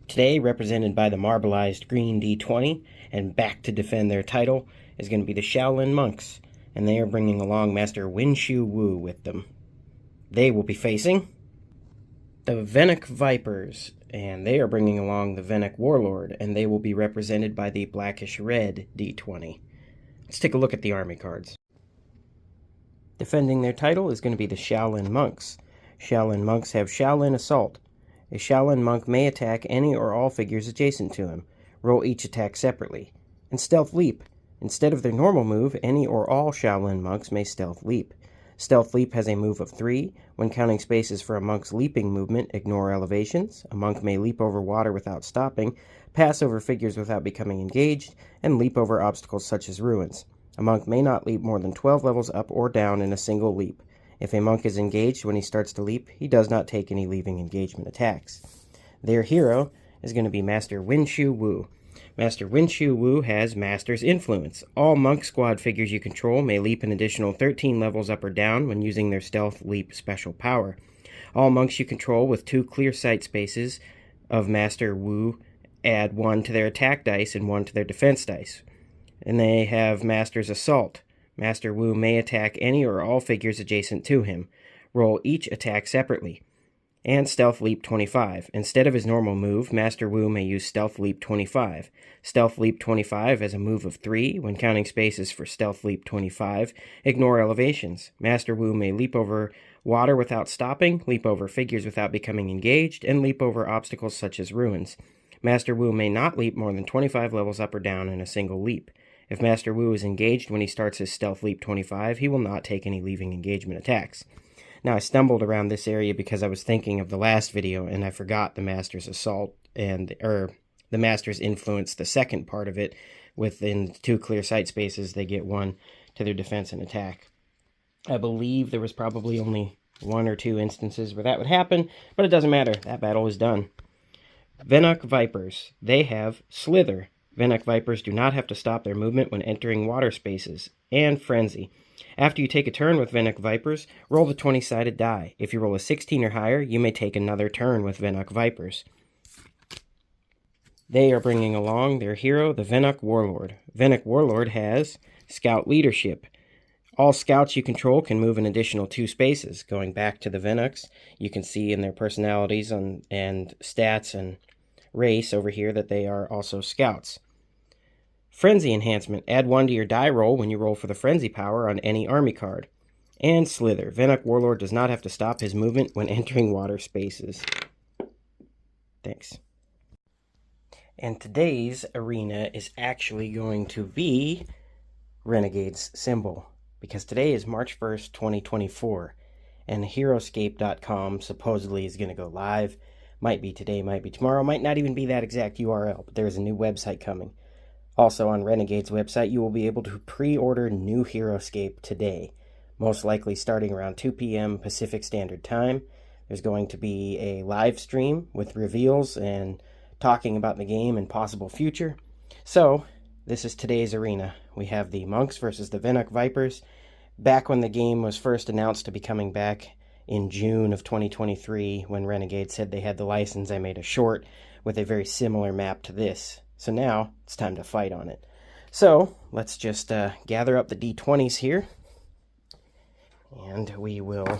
Today, represented by the marbleized green D20, and back to defend their title, is going to be the Shaolin Monks, and they are bringing along Master Winshu Wu with them. They will be facing the Venoc Vipers, and they are bringing along the Venoc Warlord, and they will be represented by the blackish red D20. Let's take a look at the army cards. Defending their title is going to be the Shaolin Monks. Shaolin Monks have Shaolin Assault. A Shaolin Monk may attack any or all figures adjacent to him. Roll each attack separately. And Stealth Leap. Instead of their normal move, any or all Shaolin Monks may Stealth Leap. Stealth Leap has a move of 3. When counting spaces for a monk's leaping movement, ignore elevations. A monk may leap over water without stopping, pass over figures without becoming engaged, and leap over obstacles such as ruins. A monk may not leap more than 12 levels up or down in a single leap. If a monk is engaged when he starts to leap, he does not take any leaving engagement attacks. Their hero is going to be Master Winshu Wu. Master Winshu Wu has Master's Influence. All monk squad figures you control may leap an additional 13 levels up or down when using their Stealth Leap special power. All monks you control with 2 clear sight spaces of Master Wu add 1 to their attack dice and 1 to their defense dice. And they have Master's Assault. Master Wu may attack any or all figures adjacent to him. Roll each attack separately. And Stealth Leap 25. Instead of his normal move, Master Wu may use Stealth Leap 25. Stealth Leap 25 has a move of 3. When counting spaces for Stealth Leap 25, ignore elevations. Master Wu may leap over water without stopping, leap over figures without becoming engaged, and leap over obstacles such as ruins. Master Wu may not leap more than 25 levels up or down in a single leap. If Master Wu is engaged when he starts his Stealth Leap 25, he will not take any leaving engagement attacks. Now, I stumbled around this area because I was thinking of the last video, and I forgot the Master's Assault, the Master's Influence, the second part of it. Within 2 clear sight spaces, they get 1 to their defense and attack. I believe there was probably only 1 or 2 instances where that would happen, but it doesn't matter. That battle is done. Venoc Vipers. They have Slither. Venoc Vipers do not have to stop their movement when entering water spaces, and Frenzy. After you take a turn with Venoc Vipers, roll the 20-sided die. If you roll a 16 or higher, you may take another turn with Venoc Vipers. They are bringing along their hero, the Venoc Warlord. Venoc Warlord has Scout Leadership. All scouts you control can move an additional 2 spaces. Going back to the Venocs, you can see in their personalities and stats and race over here that they are also scouts. Frenzy Enhancement. Add 1 to your die roll when you roll for the Frenzy power on any army card. And Slither. Venoc Warlord does not have to stop his movement when entering water spaces. Thanks. And today's arena is actually going to be Renegade's symbol, because today is March 1st, 2024, and Heroscape.com supposedly is going to go live. Might be today, might be tomorrow, might not even be that exact URL, but there's a new website coming. Also, on Renegade's website, you will be able to pre-order new Heroscape today, most likely starting around 2 p.m. Pacific Standard Time. There's going to be a live stream with reveals and talking about the game and possible future. So, this is today's arena. We have the Monks versus the Venoc Vipers. Back when the game was first announced to be coming back in June of 2023, when Renegade said they had the license, I made a short with a very similar map to this. So now, it's time to fight on it. So, let's just gather up the D20s here. And we will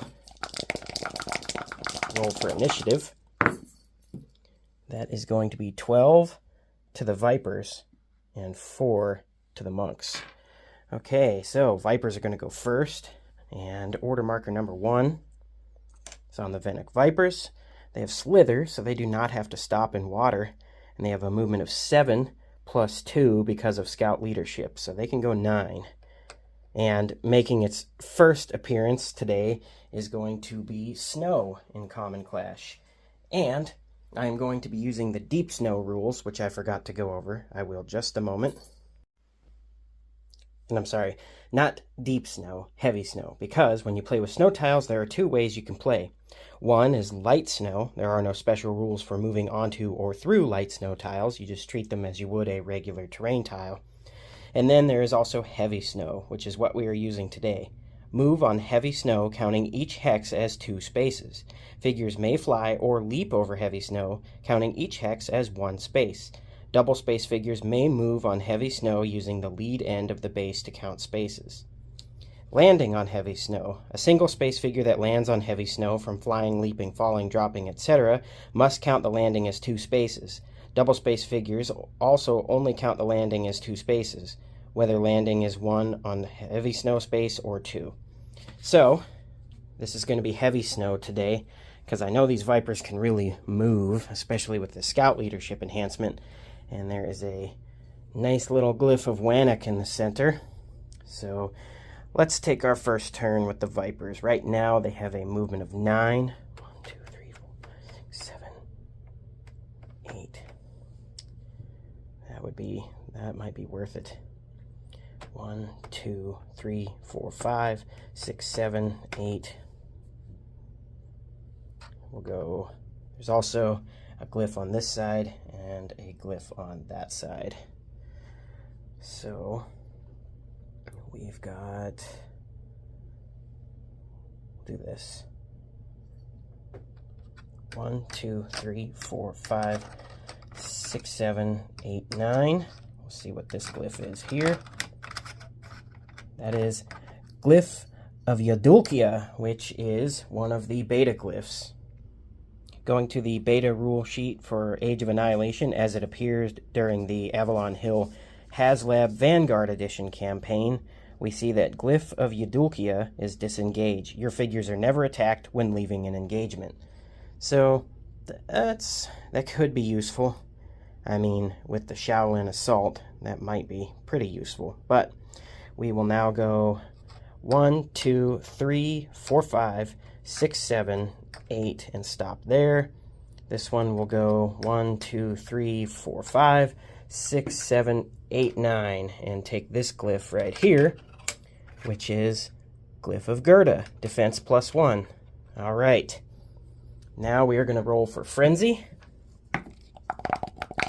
roll for initiative. That is going to be 12 to the Vipers and 4 to the Monks. Okay, so Vipers are going to go first. And order marker number 1 is on the Venoc Vipers. They have Slither, so they do not have to stop in water. And they have a movement of 7 plus 2 because of Scout Leadership. So they can go 9. And making its first appearance today is going to be Snow in Common Clash. And I am going to be using the Deep Snow rules, which I forgot to go over. I will just a moment. And I'm sorry, not Deep Snow, Heavy Snow, because when you play with snow tiles, there are 2 ways you can play. One is light snow. There are no special rules for moving onto or through light snow tiles. You just treat them as you would a regular terrain tile. And then there is also heavy snow, which is what we are using today. move on heavy snow, counting each hex as 2 spaces. Figures may fly or leap over heavy snow, counting each hex as 1 space. Double space figures may move on heavy snow using the lead end of the base to count spaces. Landing on heavy snow. A single space figure that lands on heavy snow from flying, leaping, falling, dropping, etc. must count the landing as 2 spaces. Double space figures also only count the landing as 2 spaces, whether landing is 1 on heavy snow space or 2. So, this is going to be heavy snow today, because I know these Vipers can really move, especially with the Scout Leadership enhancement. And there is a nice little glyph of Venoc in the center. So, let's take our first turn with the Vipers. Right now, they have a movement of 9. 1, 2, 3, 4, 5, 6, 7, 8. That might be worth it. 1, 2, 3, 4, 5, 6, 7, 8. We'll go. There's also a glyph on this side and a glyph on that side. So we've got. Do this. 1, 2, 3, 4, 5, 6, 7, 8, 9. We'll see what this glyph is here. That is Glyph of Yadulkia, which is one of the beta glyphs. Going to the beta rule sheet for Age of Annihilation as it appears during the Avalon Hill HasLab Vanguard Edition campaign, we see that Glyph of Yadulkia is disengage. Your figures are never attacked when leaving an engagement. So that could be useful. I mean, with the Shaolin Assault, that might be pretty useful. But we will now go 1, 2, 3, 4, 5, 6, 7, 8, and stop there. This one will go 1, 2, 3, 4, 5, 6, 7, 8, 9, and take this glyph right here, which is Glyph of Gerda, defense +1. All right. Now we are going to roll for Frenzy.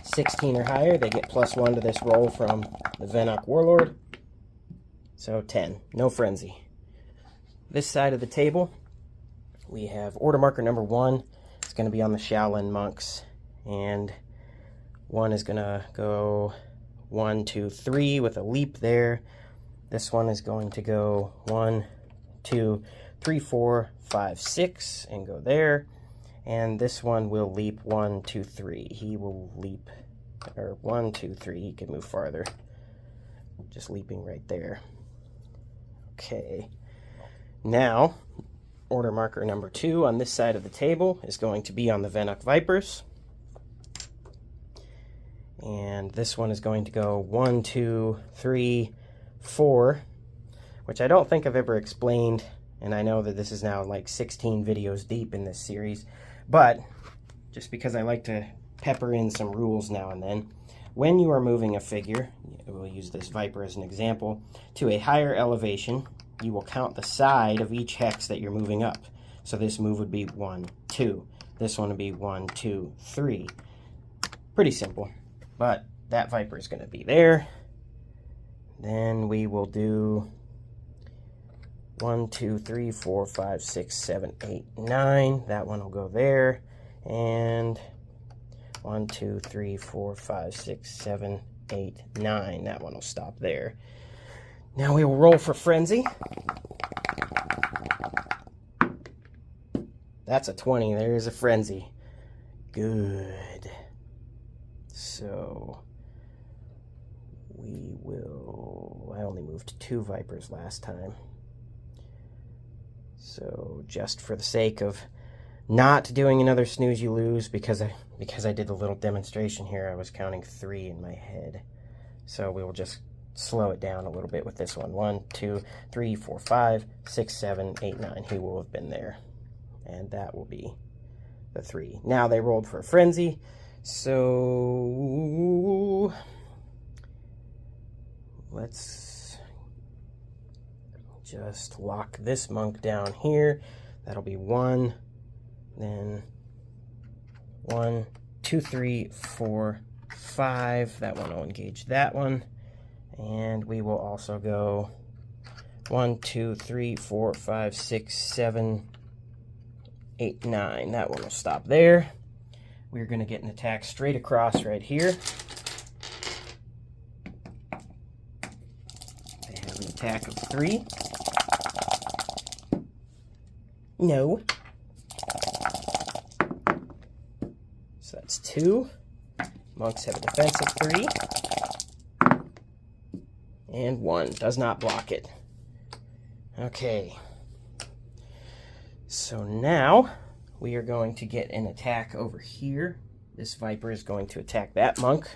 16 or higher, they get +1 to this roll from the Venoc Warlord. So 10, no Frenzy. This side of the table, we have order marker number 1. It's going to be on the Shaolin monks. And 1 is going to go 1, 2, 3 with a leap there. This one is going to go 1, 2, 3, 4, 5, 6 and go there. And this one will leap 1, 2, 3. He will leap, or 1, 2, 3. He can move farther. Just leaping right there. Okay. Now, order marker number 2 on this side of the table is going to be on the Venoc Vipers. And this one is going to go 1, 2, 3, 4, which I don't think I've ever explained, and I know that this is now like 16 videos deep in this series, but just because I like to pepper in some rules now and then, when you are moving a figure, we'll use this Viper as an example, to a higher elevation, you will count the side of each hex that you're moving up. So this move would be 1, 2. This one would be 1, 2, 3. Pretty simple, but that Viper is going to be there. Then we will do 1, 2, 3, 4, 5, 6, 7, 8, 9. That one will go there. And 1, 2, 3, 4, 5, 6, 7, 8, 9. That one will stop there. Now we will roll for Frenzy. That's a 20. There's a Frenzy. Good. So we will... I only moved 2 Vipers last time. So just for the sake of not doing another snooze you lose, because I did a little demonstration here, I was counting 3 in my head. So we will just slow it down a little bit with this one. 1, 2, 3, 4, 5, 6, 7, 8, 9. He will have been there. And that will be the 3. Now they rolled for a Frenzy. So let's just lock this monk down here. That'll be 1. Then 1, 2, 3, 4, 5. That one will engage that one. And we will also go 1, 2, 3, 4, 5, 6, 7, 8, 9. That one will stop there. We're going to get an attack straight across right here. They have an attack of 3. No. So that's 2. Monks have a defense of 3. And 1. Does not block it. Okay. So now we are going to get an attack over here. This Viper is going to attack that monk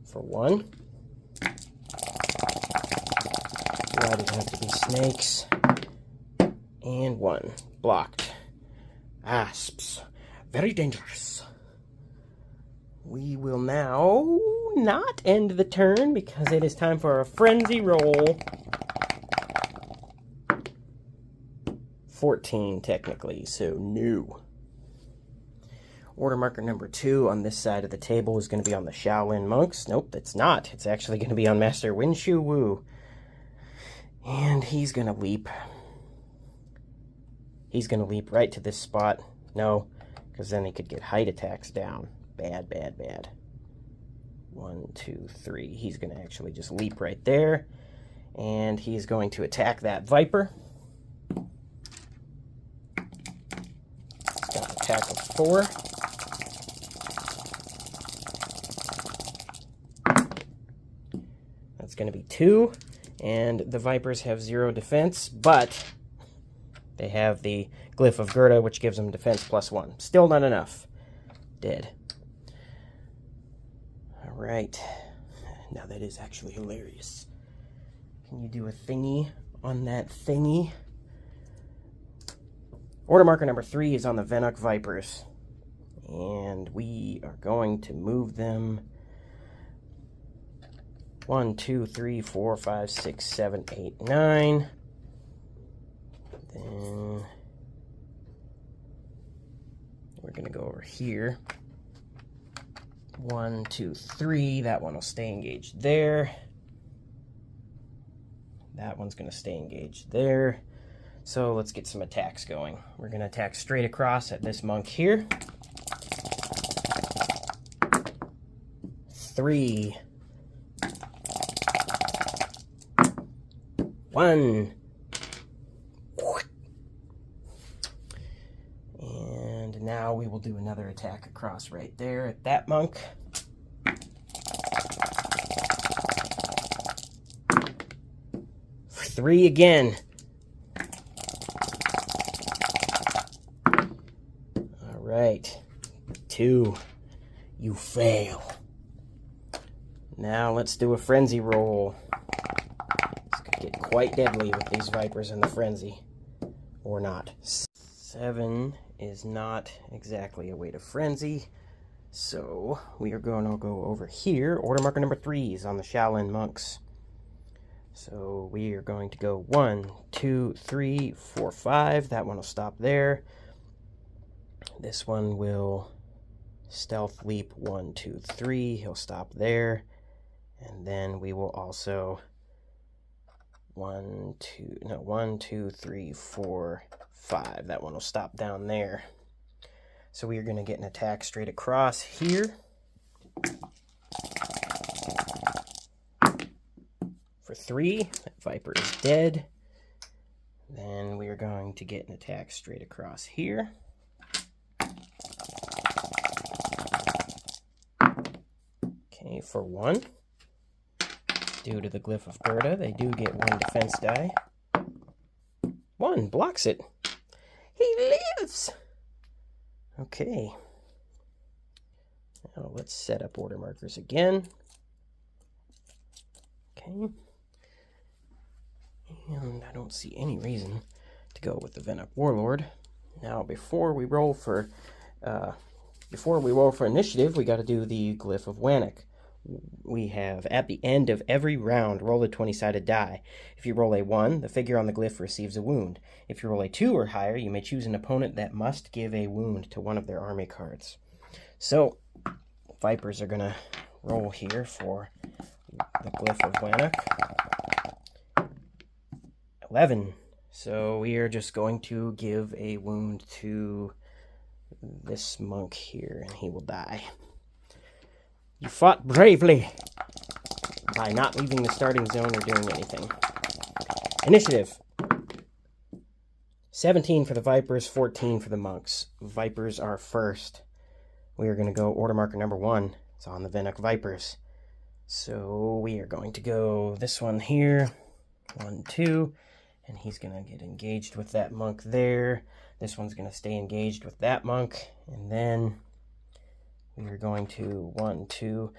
for 1. Why does it have to be snakes? And 1. Blocked. Asps. Very dangerous. We will now not end the turn because it is time for a frenzy roll. 14 technically, so no. Order marker number 2 on this side of the table is going to be on the Shaolin monks. Nope, it's not. It's actually going to be on Master Winshu Wu. And he's going to leap. He's going to leap right to this spot. No, because then he could get height attacks down. Bad, bad, bad. 1, 2, 3. He's going to actually just leap right there. And he's going to attack that Viper. He's got an attack of 4. That's going to be 2. And the Vipers have 0 defense, but they have the Glyph of Gerda, which gives them defense +1. Still not enough. Dead. Alright. Now that is actually hilarious. Can you do a thingy on that thingy? Order marker number 3 is on the Venoc Vipers. And we are going to move them 1, 2, 3, 4, 5, 6, 7, 8, 9. Then we're going to go over here. 1, 2, 3. That one will stay engaged there. That one's going to stay engaged there. So let's get some attacks going. We're going to attack straight across at this monk here. 3. 1. And now we will do another attack across right there at that monk. 3 again. All right. 2. You fail. Now let's do a frenzy roll. This could get quite deadly with these Vipers in the frenzy. Or not. 7 is not exactly a way to frenzy. So we are going to go over here. Order marker number 3 is on the Shaolin monks. So we are going to go 1, 2, 3, 4, 5. That one will stop there. This one will stealth leap 1, 2, 3. He'll stop there. And then we will also 1, 2, 3, 4, 5. That one will stop down there. So we are going to get an attack straight across here. For 3, that Viper is dead. Then we are going to get an attack straight across here. Okay, for 1. Due to the Glyph of Gerda, they do get 1 defense die. 1 blocks it. He lives! Okay. Now let's set up order markers again. Okay. And I don't see any reason to go with the Venoc Warlord. Now, before we roll for initiative, we got to do the Glyph of Venoc. We have, at the end of every round, roll a 20-sided die. If you roll a 1, the figure on the glyph receives a wound. If you roll a 2 or higher, you may choose an opponent that must give a wound to one of their army cards. So, Vipers are going to roll here for the glyph of Venoc. 11. So we are just going to give a wound to this monk here, and he will die. You fought bravely by not leaving the starting zone or doing anything. Initiative. 17 for the Vipers, 14 for the monks. Vipers are first. We are going to go order marker number 1. It's on the Venoc Vipers. So we are going to go this one here. 1, 2. And he's going to get engaged with that monk there. This one's going to stay engaged with that monk. And then we are going to 1, 2,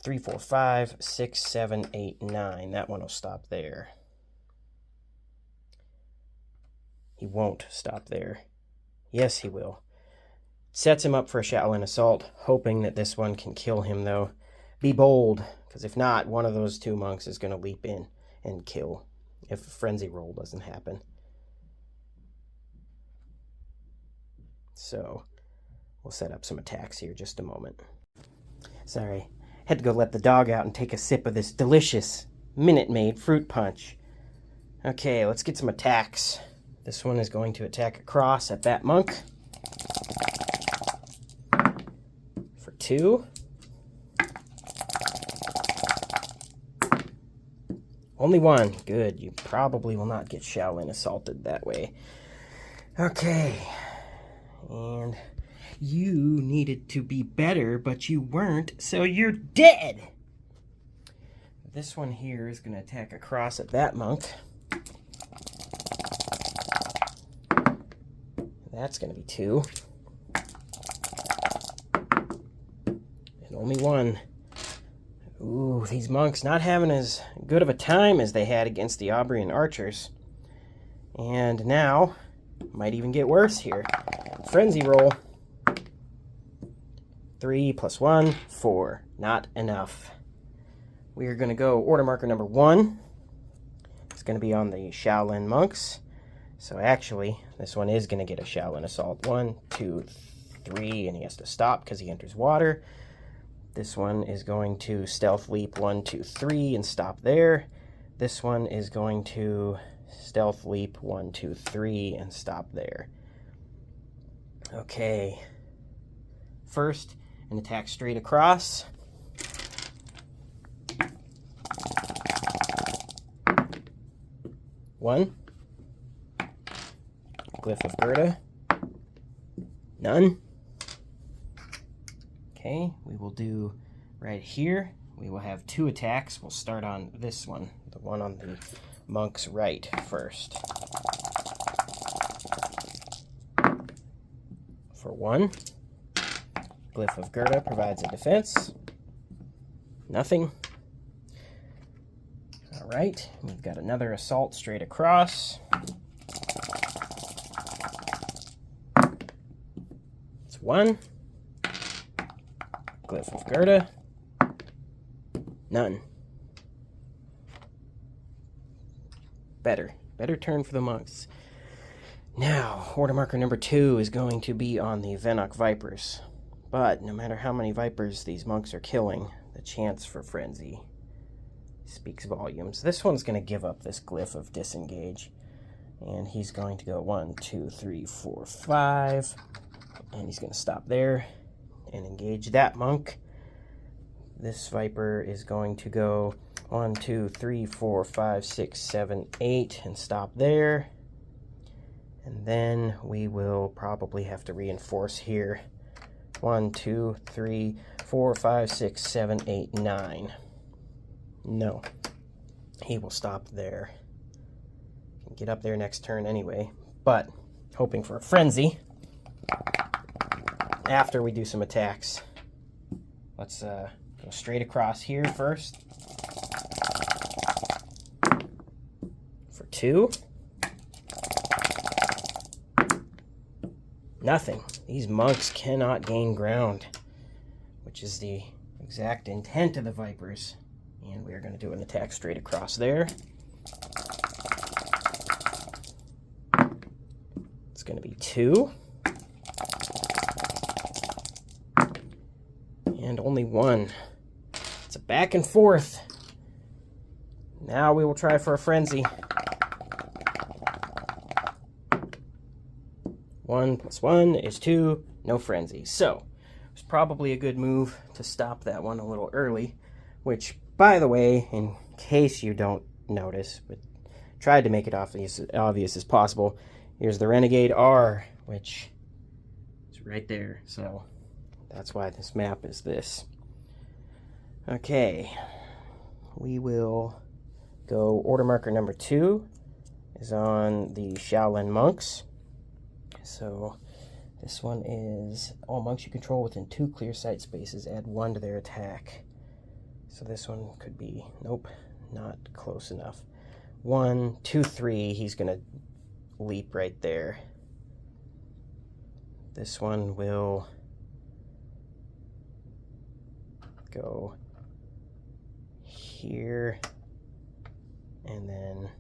3, 4, 5, 6, 7, 8, 9. That one will stop there. He won't stop there. Yes, he will. Sets him up for a Shaolin assault, hoping that this one can kill him, though. Be bold, because if not, one of those two monks is going to leap in and kill if a frenzy roll doesn't happen. So, we'll set up some attacks here just a moment. Sorry, had to go let the dog out and take a sip of this delicious Minute Maid fruit punch. Okay, let's get some attacks. This one is going to attack across at that monk. For 2. Only 1. Good. You probably will not get Shaolin assaulted that way. Okay. And you needed to be better, but you weren't, so you're dead. This one here is going to attack across at that monk. That's going to be 2. And only 1. Ooh, these monks not having as good of a time as they had against the Aubrian archers. And now, might even get worse here. Frenzy roll. 3 plus 1, 4. Not enough. We are going to go order marker number 1. It's going to be on the Shaolin monks. So actually, this one is going to get a Shaolin assault. 1, 2, 3, and he has to stop because he enters water. This one is going to stealth leap 1, 2, 3 and stop there. This one is going to stealth leap 1, 2, 3 and stop there. Okay. First, an attack straight across. One. Glyph of Gerda. None. Okay, we will do right here. We will have 2 attacks. We'll start on this one, the one on the monk's right first. For 1, Glyph of Gerda provides a defense. Nothing. All right, we've got another assault straight across. It's 1. Glyph of Gerda. None. Better turn for the monks. Now, order marker number 2 is going to be on the Venoc Vipers. But no matter how many Vipers these monks are killing, the chance for frenzy speaks volumes. This one's going to give up this Glyph of Disengage. And he's going to go 1, 2, 3, 4, 5. And he's going to stop there and engage that monk. This Viper is going to go 1, 2, 3, 4, 5, 6, 7, 8 and stop there. And then we will probably have to reinforce here. 1, 2, 3, 4, 5, 6, 7, 8, 9. No. He will stop there. Can get up there next turn anyway. But hoping for a frenzy after we do some attacks. Let's go straight across here first. For 2. Nothing. These monks cannot gain ground, which is the exact intent of the Vipers. And we are going to do an attack straight across there. It's going to be 2. And only 1. It's a back and forth. Now we will try for a frenzy. 1 + 1 is 2, no frenzy. So, it's probably a good move to stop that one a little early, which, by the way, in case you don't notice, but tried to make it obvious as possible, here's the Renegade R, which is right there. So, that's why this map is this. Okay, we will go order marker number 2 is on the Shaolin monks. So this one is all monks you control within 2 clear sight spaces add 1 to their attack. So this one could be, nope, not close enough. 1, 2, 3, he's gonna leap right there. This one will go here, and then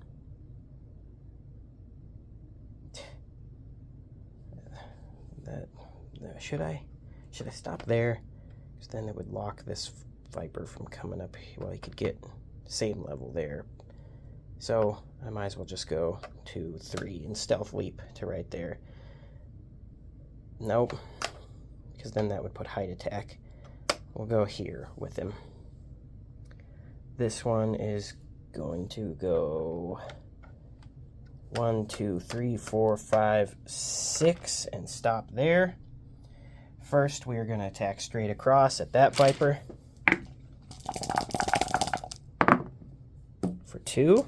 should I stop there? Because then it would lock this Viper from coming up. Well, he could get same level there. So I might as well just go 2, 3 and stealth leap to right there. Nope, because then that would put height attack. We'll go here with him. This one is going to go 1, 2, 3, 4, 5, 6 and stop there. First, we are going to attack straight across at that Viper for 2.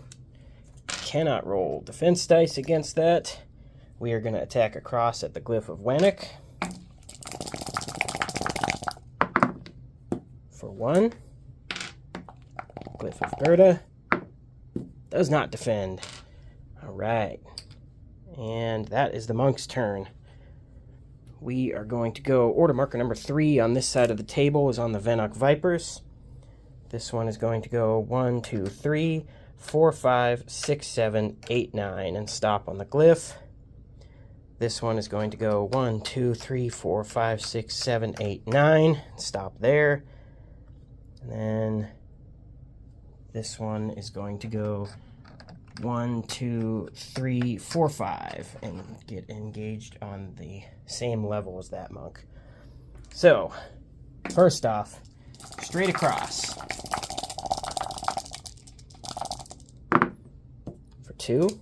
Cannot roll defense dice against that. We are going to attack across at the Glyph of Venoc for 1. Glyph of Gerda does not defend. All right, and that is the monk's turn. We are going to go order marker number 3 on this side of the table is on the Venoc Vipers. This one is going to go 1, 2, 3, 4, 5, 6, 7, 8, 9 and stop on the glyph. This one is going to go 1, 2, 3, 4, 5, 6, 7, 8, 9 and stop there. And then this one is going to go 1, 2, 3, 4, 5 and get engaged on the same level as that monk. So, first off, straight across for 2.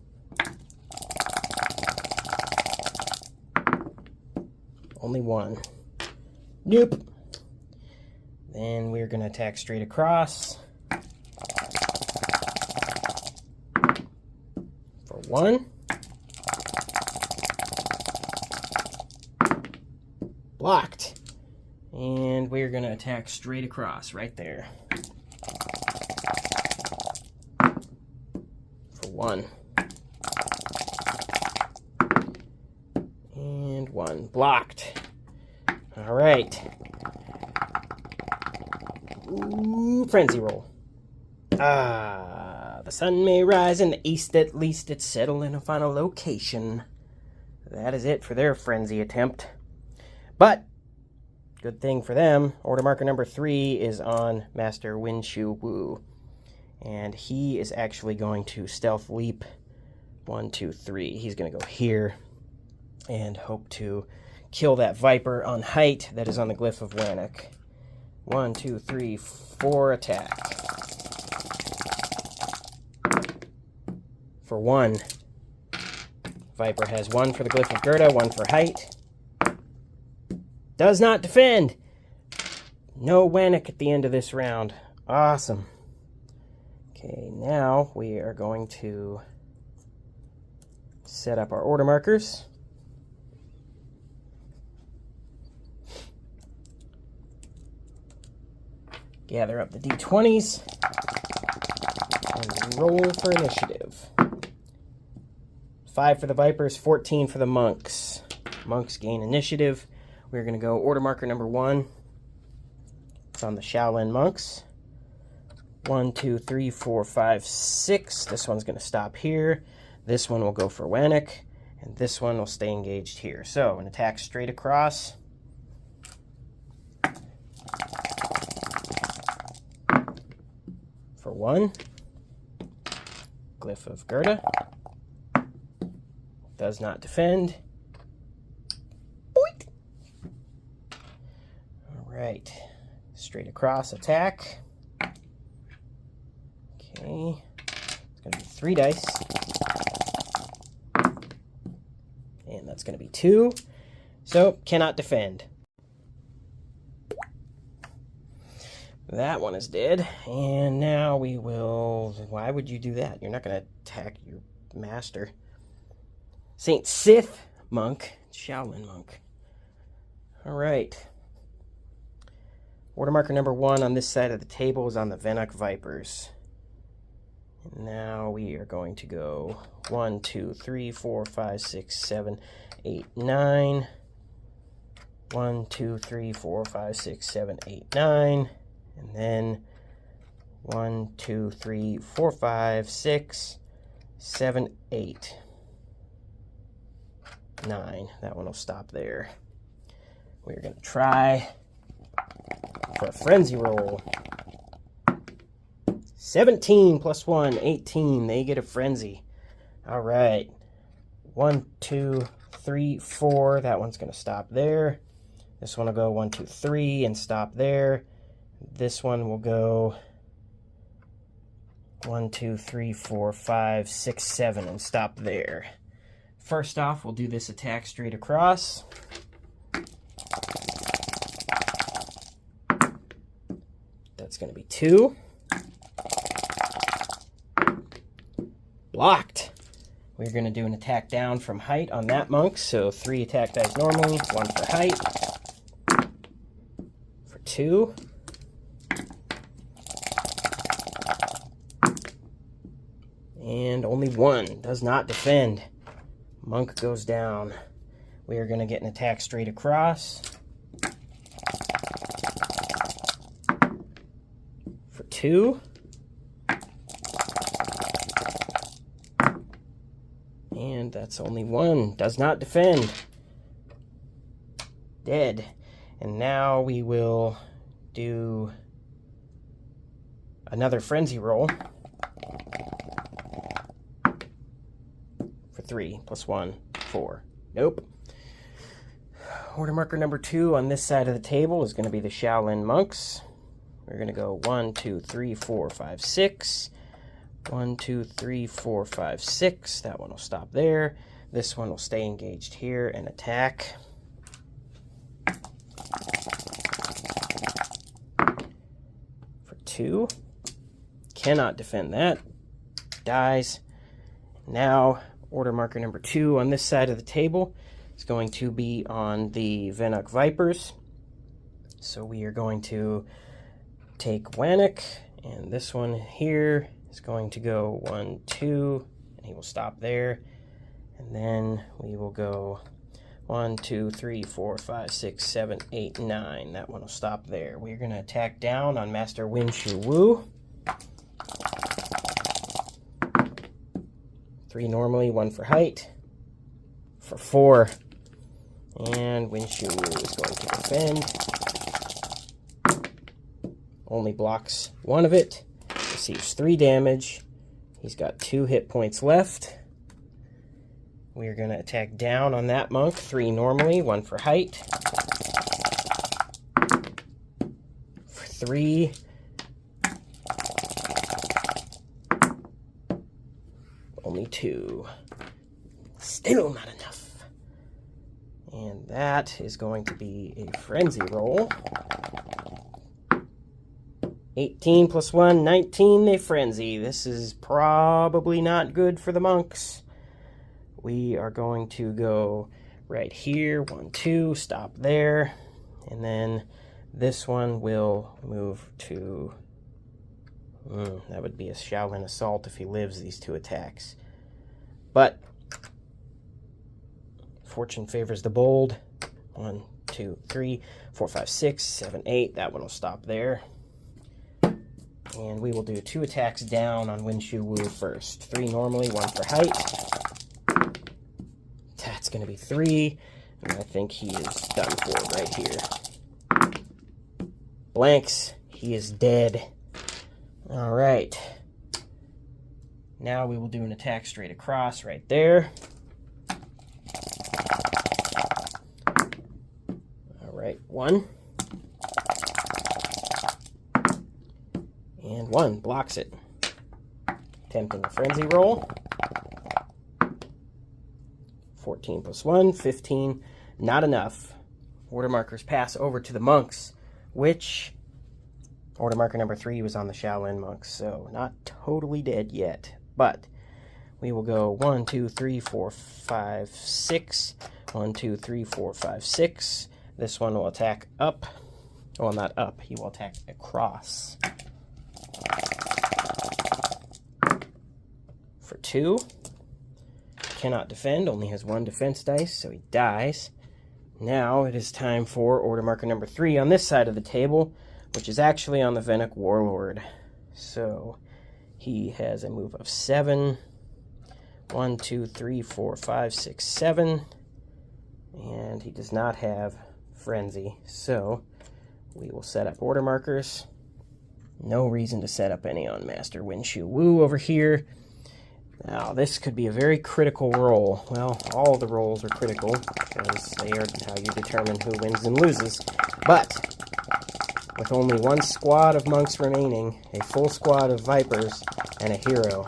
Only 1. Nope. Then we're going to attack straight across for 1. Blocked. And we're going to attack straight across right there for 1. And 1. Blocked. All right. Ooh, frenzy roll. The sun may rise in the east, at least it's settled in a final location. That is it for their frenzy attempt. But, good thing for them, order marker number 3 is on Master Winshu Wu. And he is actually going to stealth leap 1, 2, 3. He's going to go here and hope to kill that Viper on height that is on the Glyph of Venoc. 1, 2, 3, 4 attack. For 1. Viper has 1 for the Glyph of Gerda, 1 for height. Does not defend. No Venoc at the end of this round. Awesome. Okay, now we are going to set up our order markers. Gather up the d20s and roll for initiative. 5 for the Vipers, 14 for the monks. Monks gain initiative. We're going to go order marker number 1. It's on the Shaolin monks. 1, 2, 3, 4, 5, 6. This one's going to stop here. This one will go for Venoc, and this one will stay engaged here. So, an attack straight across. For 1. Glyph of Gerda. Does not defend. Boink! Alright. Straight across attack. Okay. It's going to be 3 dice. And that's going to be 2. So, cannot defend. That one is dead. And now we will... Why would you do that? You're not going to attack your master. Saint Sith monk. Shaolin monk. Alright. Order marker number 1 on this side of the table is on the Venoc Vipers. And now we are going to go 1, 2, 3, 4, 5, 6, 7, 8, 9. 1, 2, 3, 4, 5, 6, 7, 8, 9. And then 1, 2, 3, 4, 5, 6, 7, 8, 9. That one will stop there. We're going to try for a frenzy roll. 17 plus 1, 18. They get a frenzy. All right. 1, 2, 3, 4. That one's going to stop there. This one will go 1, 2, 3 and stop there. This one will go 1, 2, 3, 4, 5, 6, 7 and stop there. First off, we'll do this attack straight across. That's going to be 2. Blocked. We're going to do an attack down from height on that monk. So 3 attack dice normally, 1 for height. For 2. And only 1. Does not defend. Monk goes down. We are going to get an attack straight across. For 2. And that's only 1. Does not defend. Dead. And now we will do another frenzy roll. For 3 plus 1, 4. Nope. Order marker number 2 on this side of the table is going to be the Shaolin monks. We're going to go 1, 2, 3, 4, 5, 6. 1, 2, 3, 4, 5, 6. That one will stop there. This one will stay engaged here and attack. For 2. Cannot defend that. Dies. Now, order marker number 2 on this side of the table is going to be on the Venoc Vipers. So we are going to take Venoc, and this one here is going to go 1, 2, and he will stop there. And then we will go 1, 2, 3, 4, 5, 6, 7, 8, 9. That one will stop there. We're going to attack down on Master Winshu Wu. 3 normally, 1 for height. For 4. And Winshu Wu is going to defend. Only blocks 1 of it. Receives 3 damage. He's got 2 hit points left. We are going to attack down on that monk. 3 normally, 1 for height. For 3. Only 2. Still not enough. And that is going to be a frenzy roll. 18 plus 1, 19, they frenzy. This is probably not good for the monks. We are going to go right here. 1, 2, stop there. And then this one will move to... that would be a Shaolin Assault if he lives these 2 attacks. But fortune favors the bold. 1, 2, 3, 4, 5, 6, 7, 8. That one will stop there. And we will do 2 attacks down on Winshu Wu first. 3 normally, 1 for height. That's going to be 3. And I think he is done for right here. Blanks. He is dead. All right. Now we will do an attack straight across right there. All right, 1. And 1 blocks it. Attempting a frenzy roll. 14 plus 1, 15. Not enough. Order markers pass over to the monks, which order marker number 3 was on the Shaolin monks, so not totally dead yet. But we will go 1, 2, 3, 4, 5, 6. 1, 2, 3, 4, 5, 6. This one will attack up. Well, not up. He will attack across. For 2. Cannot defend. Only has 1 defense dice, so he dies. Now it is time for order marker number 3 on this side of the table, which is actually on the Venoc Warlord. So he has a move of 7. 1, 2, 3, 4, 5, 6, 7. And he does not have frenzy. So we will set up order markers. No reason to set up any on Master Winshu Wu over here. Now, this could be a very critical roll. Well, all the rolls are critical, because they are how you determine who wins and loses. But with only 1 squad of monks remaining, a full squad of Vipers, and a hero,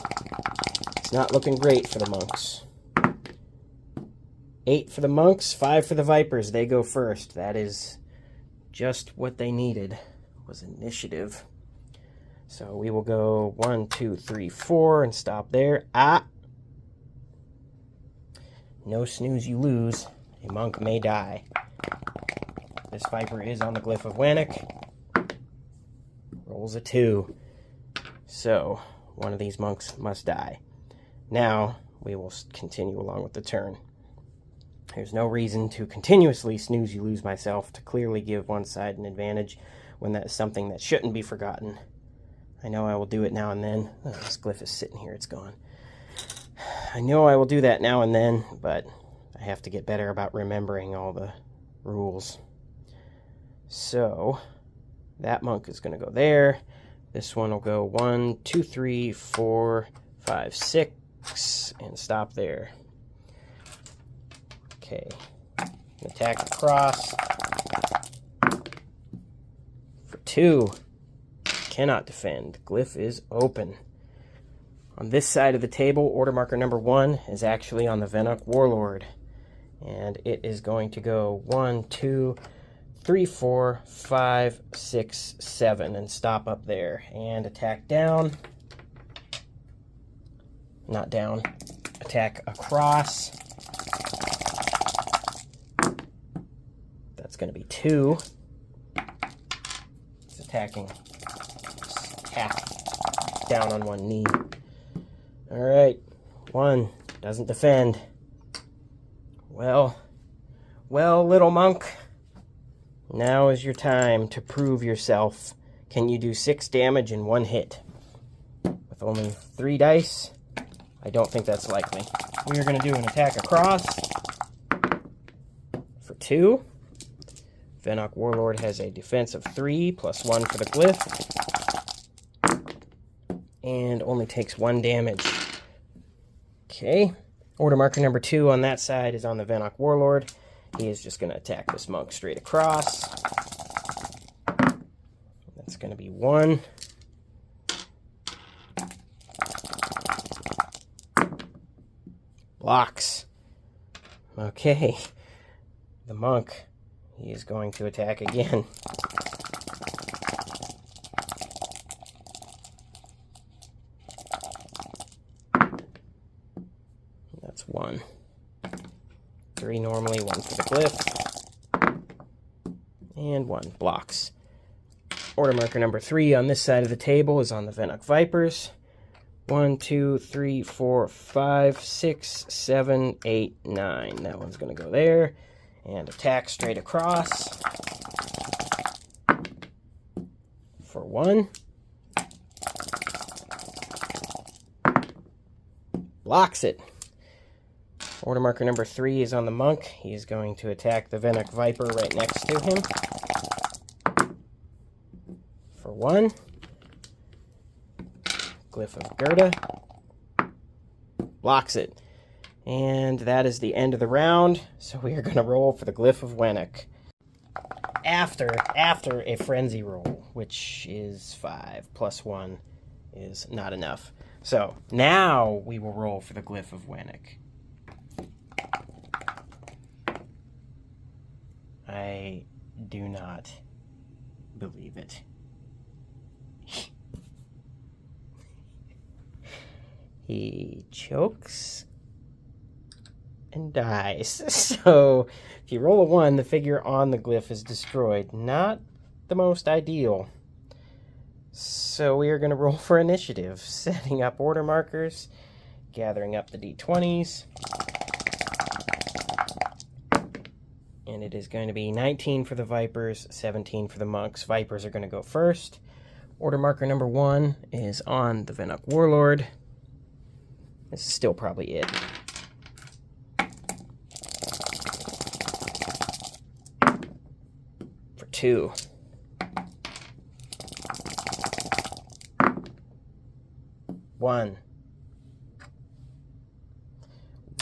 it's not looking great for the monks. 8 for the monks, 5 for the Vipers. They go first. That is just what they needed, was initiative. So we will go 1, 2, 3, 4, and stop there. No snooze, you lose. A monk may die. This Viper is on the glyph of Venoc. Rolls a 2. So, one of these monks must die. Now, we will continue along with the turn. There's no reason to continuously snooze, you lose myself to clearly give one side an advantage when that is something that shouldn't be forgotten. I know I will do it now and then. Oh, this glyph is sitting here, it's gone. I know I will do that now and then, but I have to get better about remembering all the rules. So, that monk is going to go there. This one will go 1, 2, 3, 4, 5, 6, and stop there. Okay, attack across for 2. Cannot defend. Glyph is open. On this side of the table, order marker number 1 is actually on the Venoc Warlord. And it is going to go 1, 2, 3, 4, 5, 6, 7, and stop up there. And attack down. Not down. Attack across. That's going to be 2. It's attacking half down on 1 knee. Alright, 1 doesn't defend. Well, little monk, now is your time to prove yourself. Can you do 6 damage in 1 hit? With only 3 dice? I don't think that's likely. We are going to do an attack across for 2. Venoc Warlord has a defense of 3 plus 1 for the glyph. And only takes 1 damage. Okay. Order marker number 2 on that side is on the Venoc Warlord. He is just going to attack this monk straight across. That's going to be 1. Blocks. Okay. The monk, he is going to attack again. That's 1. 3 normally, 1 for the glyph. And 1 blocks. Order marker number 3 on this side of the table is on the Venoc Vipers. 1, 2, 3, 4, 5, 6, 7, 8, 9. That one's going to go there. And attack straight across. For 1. Blocks it. Order marker number 3 is on the monk. He is going to attack the Venoc Viper right next to him. For 1. Glyph of Gerda. blocks it. And that is the end of the round, so we are going to roll for the Glyph of Venoc. After a frenzy roll, which is 5 plus 1 is not enough. So now we will roll for the Glyph of Venoc. I do not believe it. He chokes and dies. So if you roll a 1, the figure on the glyph is destroyed. Not the most ideal. So we are going to roll for initiative, setting up order markers, gathering up the d20s. And it is going to be 19 for the Vipers, 17 for the Monks. Vipers are going to go first. Order marker number 1 is on the Venoc Warlord. This is still probably it. For 2. 1.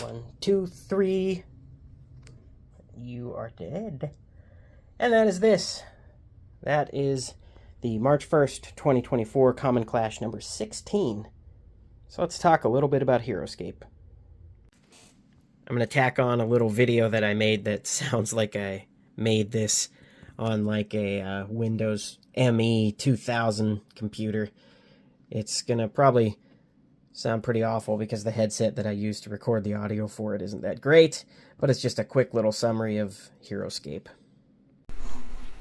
1, 2, 3. You are dead. And that is this. That is the March 1st, 2024 Common Clash number 16. So let's talk a little bit about Heroscape. I'm going to tack on a little video that I made that sounds like I made this on like a Windows ME 2000 computer. It's going to probably sound pretty awful because the headset that I use to record the audio for it isn't that great, but it's just a quick little summary of Heroscape.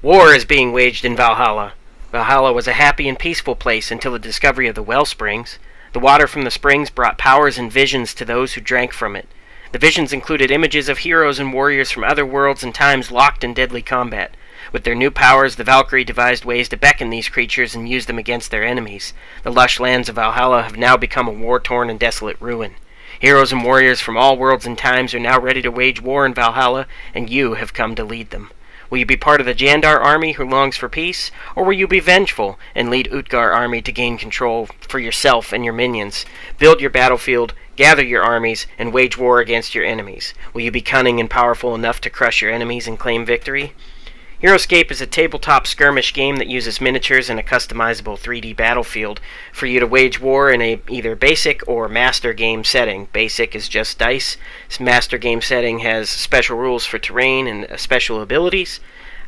War is being waged in Valhalla. Valhalla was a happy and peaceful place until the discovery of the well springs. The water from the springs brought powers and visions to those who drank from it. The visions included images of heroes and warriors from other worlds and times locked in deadly combat. With their new powers, the Valkyrie devised ways to beckon these creatures and use them against their enemies. The lush lands of Valhalla have now become a war-torn and desolate ruin. Heroes and warriors from all worlds and times are now ready to wage war in Valhalla, and you have come to lead them. Will you be part of the Jandar army who longs for peace, or will you be vengeful and lead Utgar army to gain control for yourself and your minions? Build your battlefield, gather your armies, and wage war against your enemies. Will you be cunning and powerful enough to crush your enemies and claim victory? Heroscape is a tabletop skirmish game that uses miniatures and a customizable 3D battlefield for you to wage war in a either basic or master game setting. Basic is just dice. Master game setting has special rules for terrain and special abilities.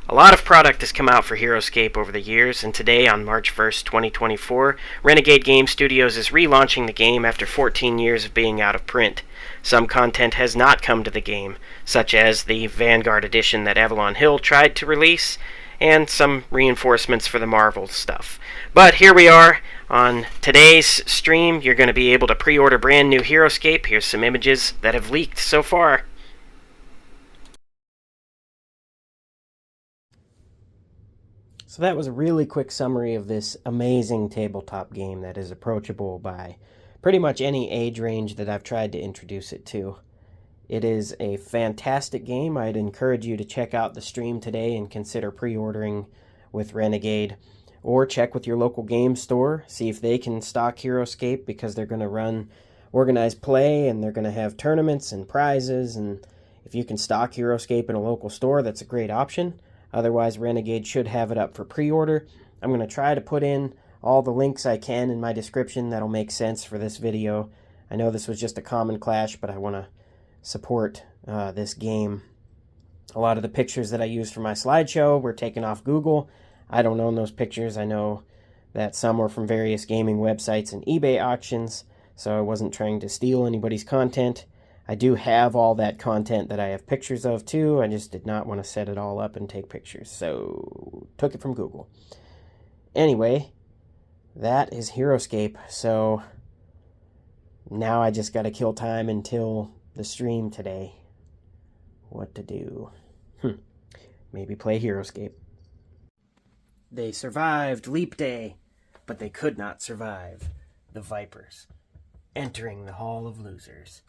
A lot of product has come out for Heroscape over the years, and today, on March 1st, 2024, Renegade Game Studios is relaunching the game after 14 years of being out of print. Some content has not come to the game, such as the Vanguard edition that Avalon Hill tried to release, and some reinforcements for the Marvel stuff. But here we are. On today's stream, you're going to be able to pre-order brand new Heroscape. Here's some images that have leaked so far. So that was a really quick summary of this amazing tabletop game that is approachable by pretty much any age range that I've tried to introduce it to. It is a fantastic game. I'd encourage you to check out the stream today and consider pre-ordering with Renegade, or check with your local game store, see if they can stock Heroscape, because they're going to run organized play and they're going to have tournaments and prizes, and if you can stock Heroscape in a local store, that's a great option. Otherwise, Renegade should have it up for pre-order. I'm going to try to put in all the links I can in my description that'll make sense for this video. I know this was just a common clash, but I want to support this game. A lot of the pictures that I used for my slideshow were taken off Google. I don't own those pictures. I know that some were from various gaming websites and eBay auctions, so I wasn't trying to steal anybody's content. I do have all that content that I have pictures of too. I just did not want to set it all up and take pictures, so took it from Google. Anyway, that is Heroscape. So now I just got to kill time until the stream today. What to do? Maybe play Heroscape. They survived Leap Day, but they could not survive the Vipers entering the Hall of Losers.